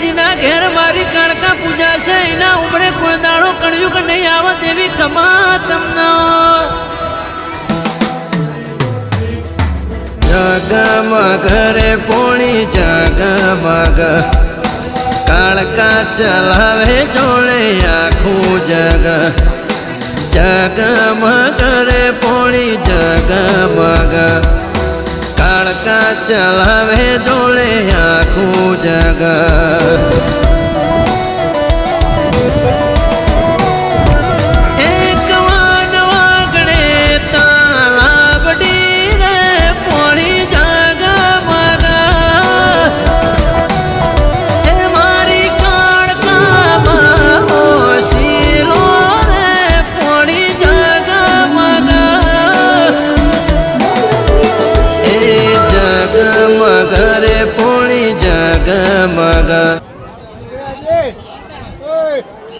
જેના ઘેર મારી કાળકા પૂજા છે એના ઉમરે કોઈ દાડો કળયુગ નહીં આવે તેવી કમા તમને જગમગ રે પોણી જગમગ કાળકા ચલાવે જોડે આખું જગ જગમગ રે પોણી જગમગ કાળકા ચલાવે જોડે આખું જગ જગમગ રે પોણી જગમગ